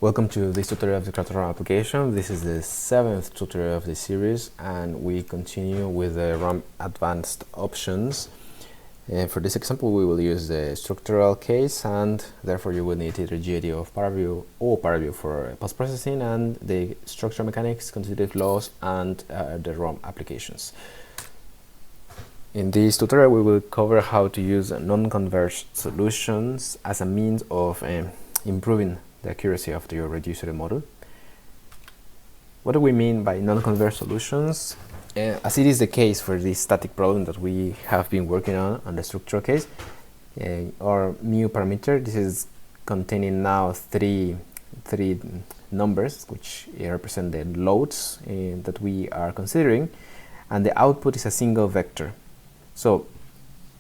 Welcome to this tutorial of the Kratos application. This is the 7th tutorial of the series, and we continue with the RAM advanced options. For this example, we will use the structural case, and therefore you will need either GAD of ParaView or ParaView for post-processing, and the structural mechanics, constitutive laws, and the RAM applications. In this tutorial, we will cover how to use non-converged solutions as a means of improving the accuracy of your reducer model. What do we mean by non-converged solutions? As it is the case for this static problem that we have been working on the structural case, our mu parameter, this is containing now three numbers which represent the loads that we are considering, and the output is a single vector. So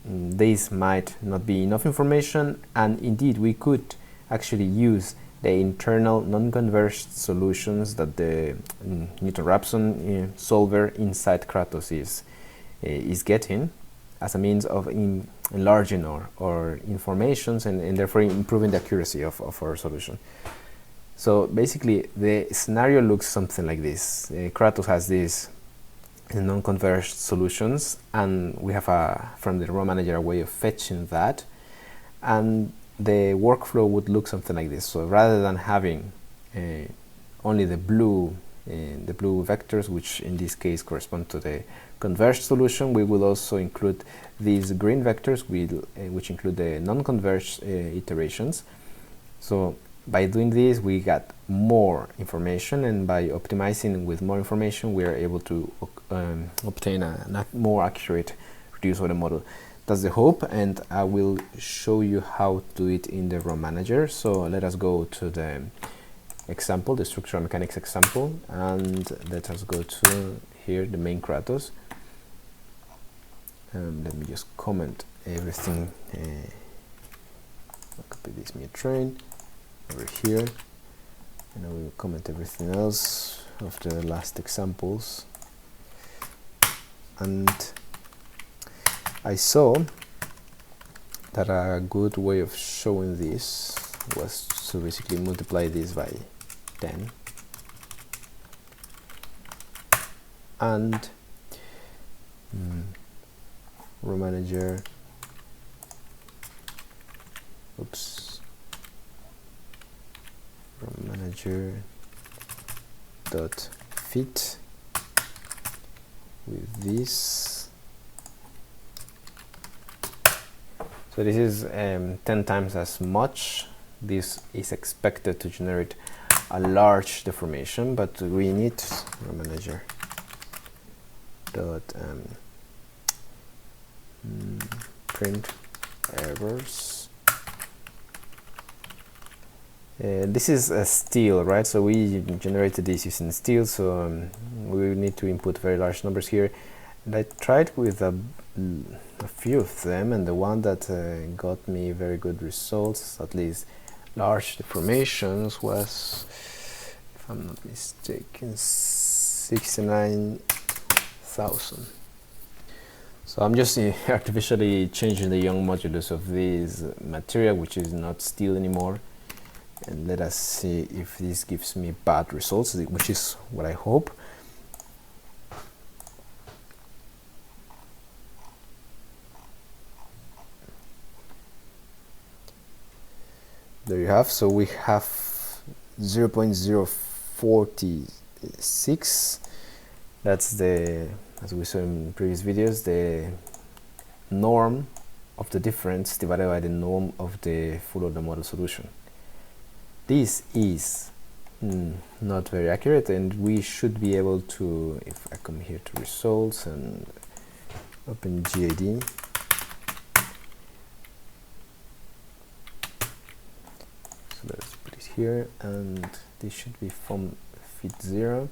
this might not be enough information, and indeed we could actually use the internal non-converged solutions that the Newton-Raphson solver inside Kratos is getting as a means of enlarging our informations and therefore improving the accuracy of our solution. So basically the scenario looks something like this. Kratos has these non-converged solutions, and we have from the raw manager a way of fetching that, and the workflow would look something like this. So rather than having only the blue vectors, which in this case correspond to the converged solution, we will also include these green vectors which include the non-converged iterations. So by doing this, we got more information, and by optimizing with more information, we are able to obtain a more accurate reducer of the model. That's the hope, and I will show you how to do it in the raw manager. So let us go to the example, the structural mechanics example, and let us go to here, the main Kratos. Let me just comment everything. I'll copy this mu train over here, and I will comment everything else of the last examples. And I saw that a good way of showing this was to basically multiply this by 10 and raw manager dot fit with this. So this is 10 times as much. This is expected to generate a large deformation, but we need raw manager dot print errors. This is a steel, right? So we generated this using steel, so we need to input very large numbers here. And I tried with a few of them, and the one that got me very good results, at least large deformations, was, if I'm not mistaken, 69,000. So I'm just artificially changing the Young modulus of this material, which is not steel anymore, and let us see if this gives me bad results, which is what I hope. There you have. So we have 0.046. That's the, as we saw in previous videos, the norm of the difference divided by the norm of the full order model solution. This is not very accurate, and we should be able to, if I come here to results and open GAD, let's put it here, and this should be from fit 0,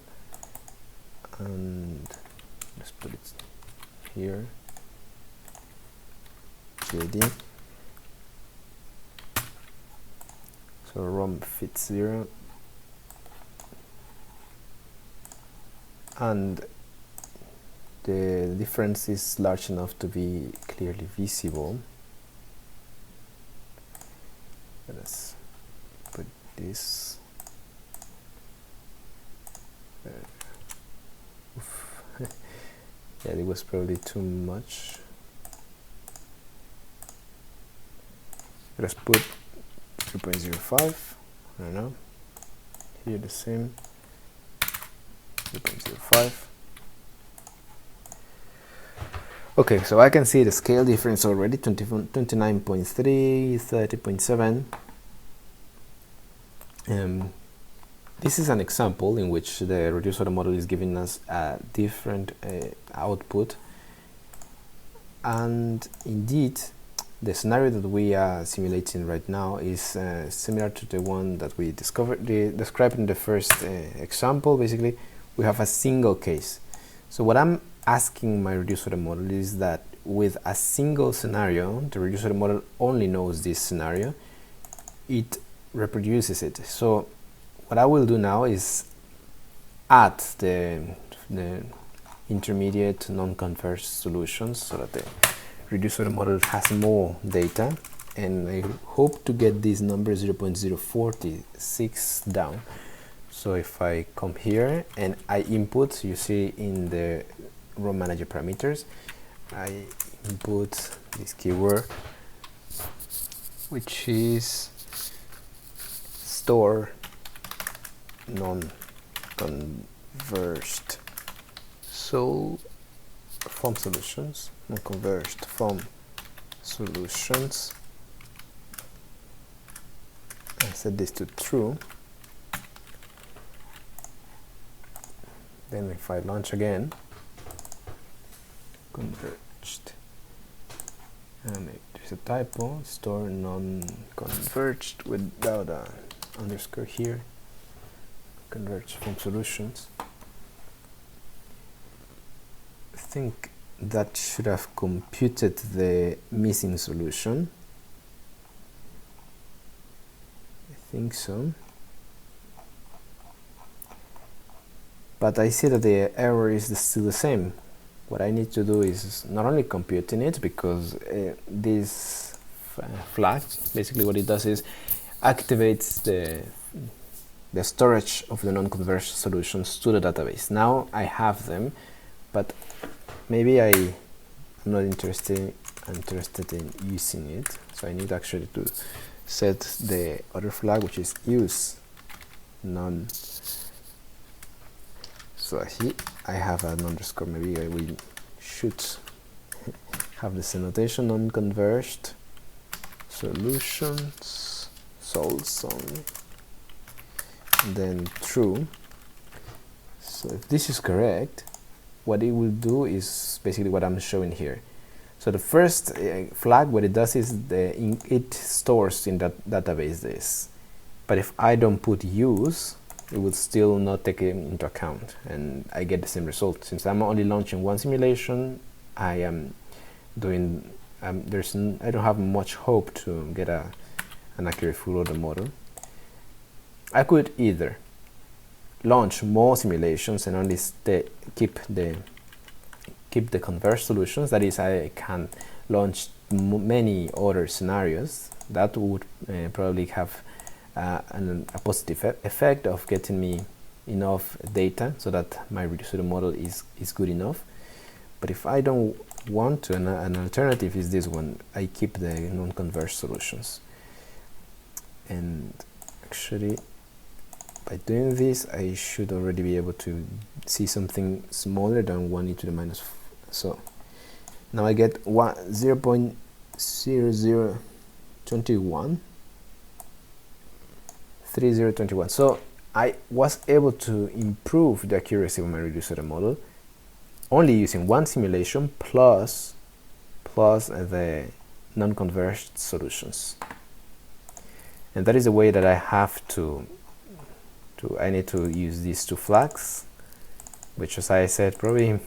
and let's put it here, GAD. So ROM fit 0, and the difference is large enough to be clearly visible. Let us put this Yeah, it was probably too much. Let's put 3.05. I don't know. Here the same. 3.05. Okay, so I can see the scale difference already, 29.3, 30.7. This is an example in which the reduced order model is giving us a different output, and indeed the scenario that we are simulating right now is similar to the one that we described in the first example. Basically, we have a single case. So what I'm asking my reduced order model is that with a single scenario, the reduced order model only knows this scenario, it reproduces it. So what I will do now is add the intermediate non-converged solutions so that the reduced order model has more data, and I hope to get this number 0.046 down. So if I come here and I input, you see in the ROM manager parameters, I input this keyword, which is store non-converged form solutions, non-converged form solutions. I set this to true. Then if I launch again, converged, and there's a typo, store non-converged without a underscore here, converged from solutions. I think that should have computed the missing solution. I think so. But I see that the error is still the same. What I need to do is not only computing it, because this flag, basically what it does is activates the storage of the non-converged solutions to the database. Now I have them, but maybe I'm not interested in using it. So I need actually to set the other flag, which is use non. So here I have an underscore. Maybe we should have this annotation: non-converged solutions, sols only, and then true. So if this is correct, what it will do is basically what I'm showing here. So the first flag, what it does is it stores in that database this. But if I don't put use, it will still not take it into account, and I get the same result. Since I'm only launching one simulation, I am doing I don't have much hope to get an accurate full order model. I could either launch more simulations and only keep the converged solutions. That is, I can launch many other scenarios. That would probably have a positive effect of getting me enough data so that my reduced order model is good enough. But if I don't want to, an alternative is this one. I keep the non-converged solutions, and actually by doing this I should already be able to see something smaller than 1 e to the minus 4. So now I get 0.0021 3021. So I was able to improve the accuracy of my reduced order model only using one simulation plus the non-converged solutions. And that is the way that I have I need to use these two flags, which, as I said, probably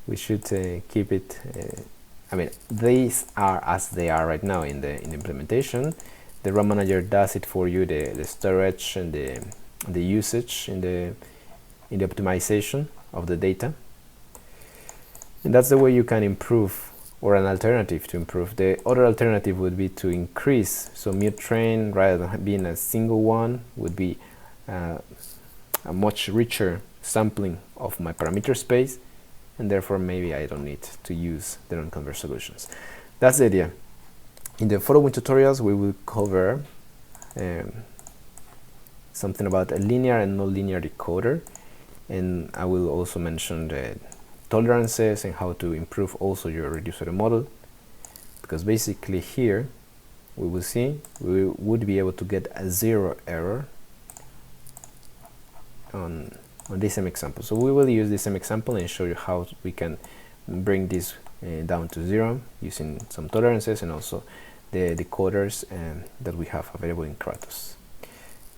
we should keep it. I mean, these are as they are right now in the implementation. The ROM manager does it for you, the storage and the usage in the optimization of the data, and that's the way you can improve, or an alternative to improve. The other alternative would be to increase. So mute train, rather than being a single one, would be a much richer sampling of my parameter space, and therefore maybe I don't need to use the non-converged solutions. That's the idea. In the following tutorials we will cover something about a linear and non-linear decoder, and I will also mention the tolerances and how to improve also your reducer model, because basically here we will see we would be able to get a zero error on this same example. So we will use this same example and show you how we can bring this down to zero using some tolerances and also the decoders that we have available in Kratos.